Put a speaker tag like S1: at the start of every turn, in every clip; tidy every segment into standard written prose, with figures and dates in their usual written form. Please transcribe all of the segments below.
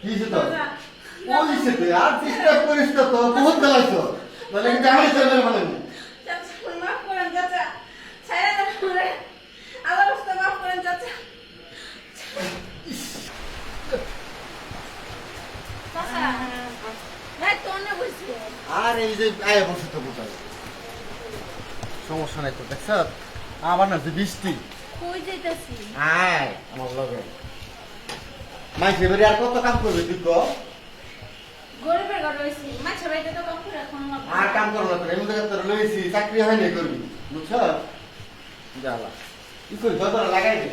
S1: কি তো কইছে তুই আর ডিস্টার্ব করিস তো বহুত গলাইছো বলে কি আমি চলে মানে
S2: চাচা মাফ করেন চাচা ছায়া না করে আবার রাস্তা মাফ করেন চাচা চাচা ভাই তো না বসে
S1: আর এই যে আয় বসে তো বুঝাই সমস্যা নাই তো দেখছ আমার না যে বৃষ্টি
S2: কই যাইতাছি
S1: আয় আমার লগে মাই ফেভারি আর কত কাম করবে তুই কো
S2: গরিবের ঘর হইছি মাছ বাইতে তো কাম করে এখন
S1: আর কাম করো না তোর এমন জায়গা তোর লইছি চাকরি হয় নাই করবি বুঝছ জ্বালা কি করি দরজা লাগাই দে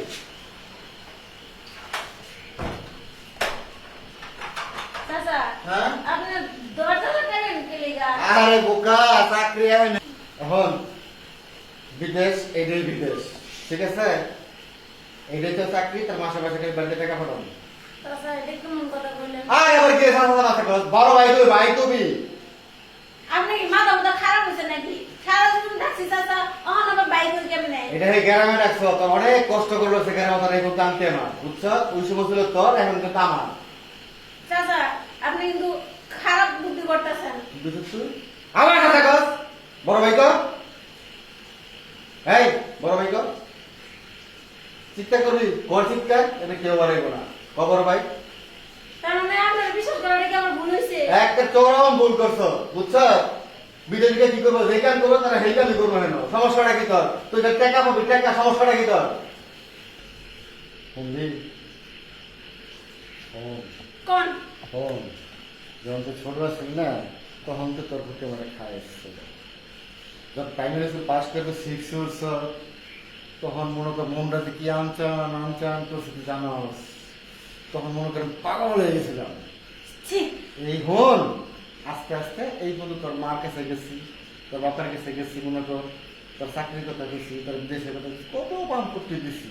S2: চাচা
S1: হ্যাঁ
S2: আপনি দরজা লাগালেন কে লাগা
S1: আরে বোকা চাকরি হয় না এখন বিদেশ এইটাই বিদেশ ঠিক আছে এইটাই তো চাকরি তার মাসে মাসে বাড়িতে টাকা পাঠানো
S2: চাচা এটা কেমন কথা কইলেন
S1: আরে আবার কি সাথে সাথে কর বড় ভাই তুমি
S2: আপনি কি মাথা মুথা খারাপ হইছে নাকি সারা জীবন থাকছি চাচা অহন আমার বাইক হই কেমনে
S1: এটা এই গ্রামে রাখছো তো অনেক কষ্ট করলো সেখানে আমার এই বলতে আনতে না বুঝছো ওই সময় ছিল তোর এখন তো আমার
S2: চাচা আপনি কিন্তু খারাপ বুদ্ধি করতেছেন
S1: বুঝছিস তুই আমার কথা কর বড় ভাই কর এই বড় ভাই কর চিন্তা করবি ঘর চিৎকার এটা কেউ বাড়াইবো না খবর ভাই
S2: তার মানে আপনার বিশ্বাস করার কি আমার ভুল হইছে
S1: একটা চৌরাম ভুল করছো বুঝছো বিদেশিকে কি করবো যে কাম করবো তারা সেই কামই করবো কেন সমস্যাটা কি তোর তুই যে টাকা পাবি টাকা সমস্যাটা কি তোর শুনলি
S2: কোন
S1: যখন তুই ছোট আছিস না তখন তো তোর প্রতি মানে খায় এসেছিল যখন প্রাইমারি স্কুল পাস করবে 6 উঠছ তখন মনে কর মনটাতে কি আনচান করছে তুই জানাস তখন মনে করেন পাগল হয়ে গেছিলাম
S2: ছি
S1: এই হন আস্তে আস্তে এই বন্ধু তোর মার কাছে গেছি তোর বাবার কাছে গেছি মনে কর তোর চাকরির কথা গেছি তোর বিদেশের কথা গেছি কত পাম করতে দিছি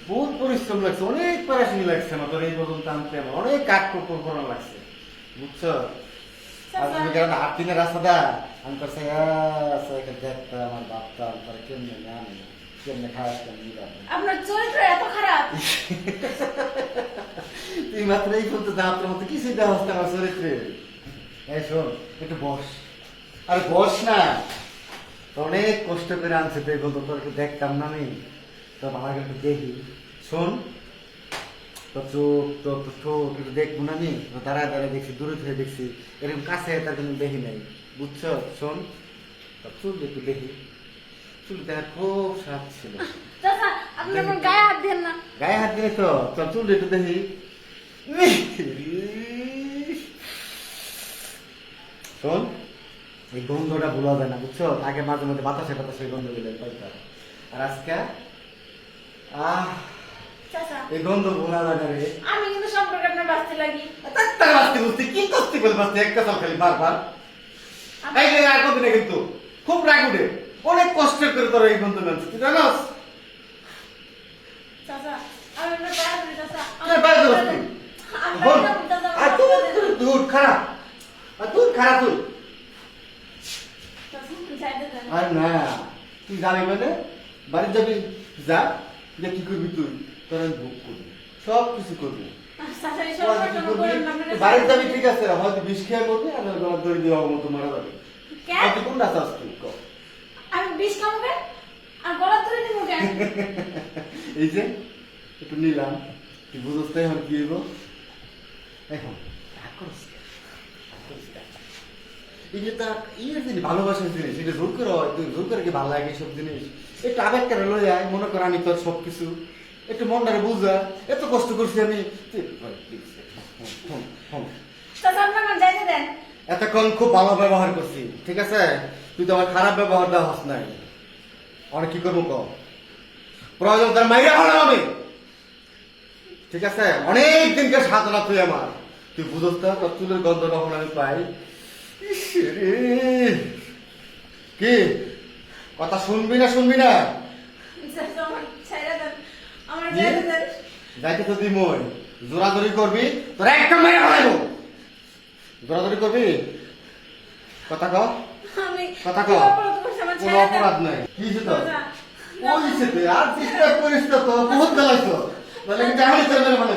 S1: বহুত পরিশ্রম লাগছে অনেক পড়াশোনা লাগছে না তোর এই পর্যন্ত আনতে আমার অনেক কাঠ কোপর করা লাগছে বুঝছো আর তুমি কেন 8 দিনের রাস্তাটা আমি তোর দেখতাম আমার ভাবতাম তোর কেমনে জানি কেমনে খাওয়াস কেমনি
S2: আপনার চরিত্র এত খারাপ
S1: তুই মাত্র এই বলতে দাঁতের মতো কিছুই দেওয়া হচ্ছে আমার চরিত্রে এই শোন একটু বস আরে বস না অনেক কষ্ট করে আনছে তুই বলতো তোর একটু দেখতাম না আমি তো আমাকে একটু দেখি শোন তোর চোখ তোর ঠোঁট একটু দেখবো না আমি দাঁড়ায় দাঁড়ায় দেখছি দূরে থেকে দেখছি এরকম কাছে তার জন্য দেখি নাই বুঝছো শোন তোর চুল একটু দেখি চুল দেখার খুব স্বাদ ছিল
S2: চাচা আপনি আমার গায়ে হাত দেন না
S1: গায়ে হাত দিলে তো তোর চুল একটু দেখি শোন এই গন্ধটা ভুলা যায় না বুঝছো আগে মাঝে মধ্যে বাতাসে বাতাসে গন্ধ দিলে পাইতাম আর আজকে
S2: চাচা
S1: এই গন্ধ ভোলা যায় না রে
S2: আমি কিন্তু সম্পর্কে আপনার বাঁচতে লাগি
S1: তার বাঁচতে বুঝতে কি করতে বলে বাঁচতে একটা চাল খালি বারবার এই যে রাগ করবি না কিন্তু খুব রাগ উঠে অনেক কষ্ট করে তোর এই গন্ধ নামছে তুই জানাস
S2: চাচা আমি আপনার পায়ে ধরি চাচা
S1: তুই বাইরে বসবি আর তুই দুধ খারাপ আর তুই খারাপ তুই আর না তুই যাবি মানে বাড়ি যাবি যা যে কি করবি তুই তোর আমি ভোগ করবি সব কিছু করবি বাড়ি যাবি ঠিক আছে হয়তো বিষ খেয়ে করবি আর গলা দড়ি দিয়ে মতো মারা যাবে তুই কোনটা চাস তুই
S2: আমি বিষ খাবো আর গলা ধরে দিব কেন
S1: এই যে একটু নিলাম তুই বুঝতে তাই আমার কি হইব এখন রাগ করিস না, রাগ করিস না। এই যে তার ইয়ে জিনিস ভালোবাসার জিনিস এটা জোর করে হয় তুই জোর করে কি ভালো লাগে সব জিনিস একটু আবেগ করে লয়ে যায় মনে কর আমি তোর সবকিছু একটু মনটাকে বুঝা এত কষ্ট করছি আমি
S2: চাচা আপনি আমার যাইতে দেন
S1: এতক্ষণ খুব ভালো ব্যবহার করছি ঠিক আছে তুই তো আমার খারাপ ব্যবহার দেওয়া হস নাই অনেক কি করবো কম প্রয়োজন তার মাইরা হলাম আমি ঠিক আছে অনেক দিনকে সাধনা তুই আমার তুই বুঝস না তোর চুলের গন্ধ কখন আমি পাই ইস রে। কি কথা শুনবি না
S2: চাচা আমার ছাইরা দেন আমার যাইতে দেন
S1: যাইতে তো তুই মই জোরাজোরি করবি তোর একটা মাইরা হলাইব জোরাজোরি করবি কথা কও
S2: আমি
S1: কথা কও
S2: অপরাধ করছি আমার
S1: কোনো
S2: ছাইরা দেন
S1: অপরাধ নাই কি হইছে তোর
S2: চাচা,
S1: কইছে তুই আর ডিস্টার্ব করিস তো বহুত গলাইছো বলে কিন্তু আমি চলে মানে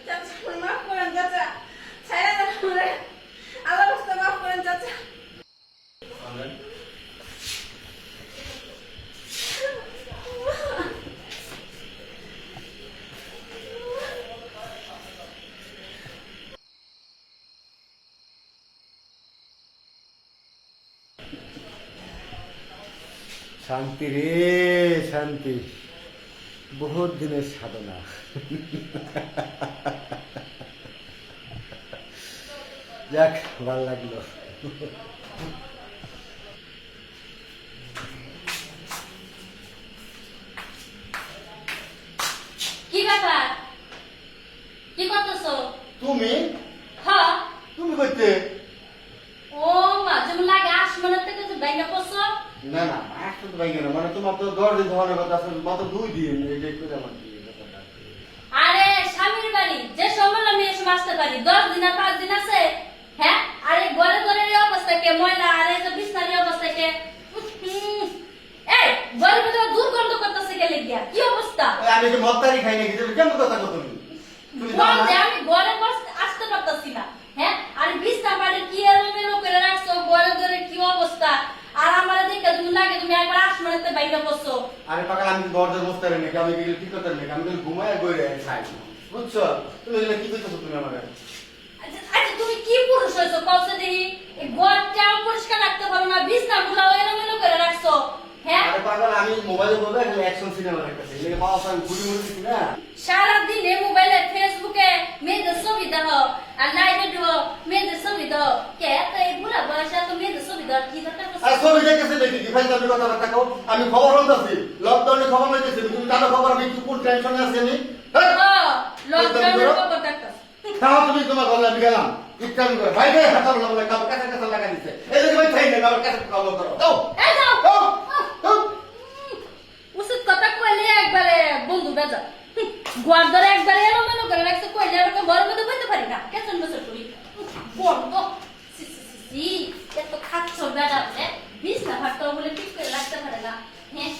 S2: চাচা মাফ করেন চাচা
S1: শান্তি রে শান্তি, বহুত দিনের সাধনা। যাক, ভাল লাগলো।
S2: কি ব্যাপার, কি করতেছো?
S1: তুমি
S2: হ্যাঁ,
S1: তুমি করতে?
S2: ও মা, যেমন লাগে আসমানের থেকে যে বাইরে পড়ছো।
S1: না না, আসতে তো ভাই না, মানে তোমার তো 10 দিন ধরনের কথা আছে, মাত্র 2 দিন এই করে আমার কি ব্যাপারটা?
S2: আরে স্বামীর বাড়ি যে সময় আমি এসে আসতে পারি, 10 দিন আর 5 দিন আছে। হ্যাঁ, আরে ঘরে ঘরে এই অবস্থা কে ময়লা, আর এই যে বিছনার এই অবস্থা কে। এই ঘরের ভিতরে দুর্গন্ধ করতেছে কে লেগিয়া, কি অবস্থা?
S1: ওই আমি যে মত্তারি খাই নাকি, তুমি কেমন কথা কও তুমি? তুমি জানো
S2: বল
S1: না?
S2: যে আমি ঘরে বসতে আসতে পারতাছি না। হ্যাঁ, আর বিছনা বাড়ি কি এলোমেলো করে রাখছো, ঘরে ঘরে কি অবস্থা। আর আমার দেখে তুমি লাগে তুমি একবার আসমানেতে বাইরে পড়ছো।
S1: আরে পাগল, আমি দরজা মস্তারি নাকি, আমি কি ঠিক কথা নাকি, আমি তো ঘুমায় গইরে খাই, বুঝছো? তুমি এগুলো কি কইতেছো তুমি আমারে?
S2: আচ্ছা আচ্ছা, তুমি কি পুরুষ হয়েছো কওছে দেখি? এই ঘরটাও পরিষ্কার রাখতে পারো না, বিছনাগুলো এলোমেলো করে রাখছো। হ্যাঁ,
S1: আরে পাগল, আমি মোবাইলে বলবো একটা অ্যাকশন সিনেমা দেখতেছি, এগুলো পাওয়া যায় ঘুরি মুড়ি দিছি না।
S2: সারাদিন এই মোবাইলে ফেসবুকে মেয়েদের ছবি দেখো, আর লাইভে দেখো মেয়েদের ছবি দেখো। কে এত এই বুড়া বয়সে এত মেয়েদের ছবি দেখো, কি দরকার পড়ছে?
S1: আর ছবি দেখতেছি দেখি কি ভাই, তুমি কথাবার্তা কও, আমি খবর হইতাছি, লকডাউনে খবর লইতেছি, তুমি জানো খবর আমি কি কোন টেনশনে আছি আমি? হ্যাঁ?
S2: লকডাউনের খবর দেখতাছ।
S1: তাও তুমি তোমার ঘরে আমি গেলাম, ইচ্ছা করে ভাই রে হাত লাগা কাপড় কাঁচা কাঁচা লাগা দিতে, এই দেখি ভাই থাই না আবার কাঁচা খবর করো দাও
S2: এই যাও।
S1: দাও দাও।
S2: উচিত কথা কইলে একবারে বন্ধু বেজা। ঘর ধরে একবারে এলোমেলো করে রাখছে, কইলে আবার ঘরের মধ্যে বইতে পারি না, কেমন বছর করি বন্ধ। সি সি সি সি, এত খাচ্ছ বেড়া, বিছনা ভাতটাও বলে ঠিক করে রাখতে পারে না। হ্যাঁ,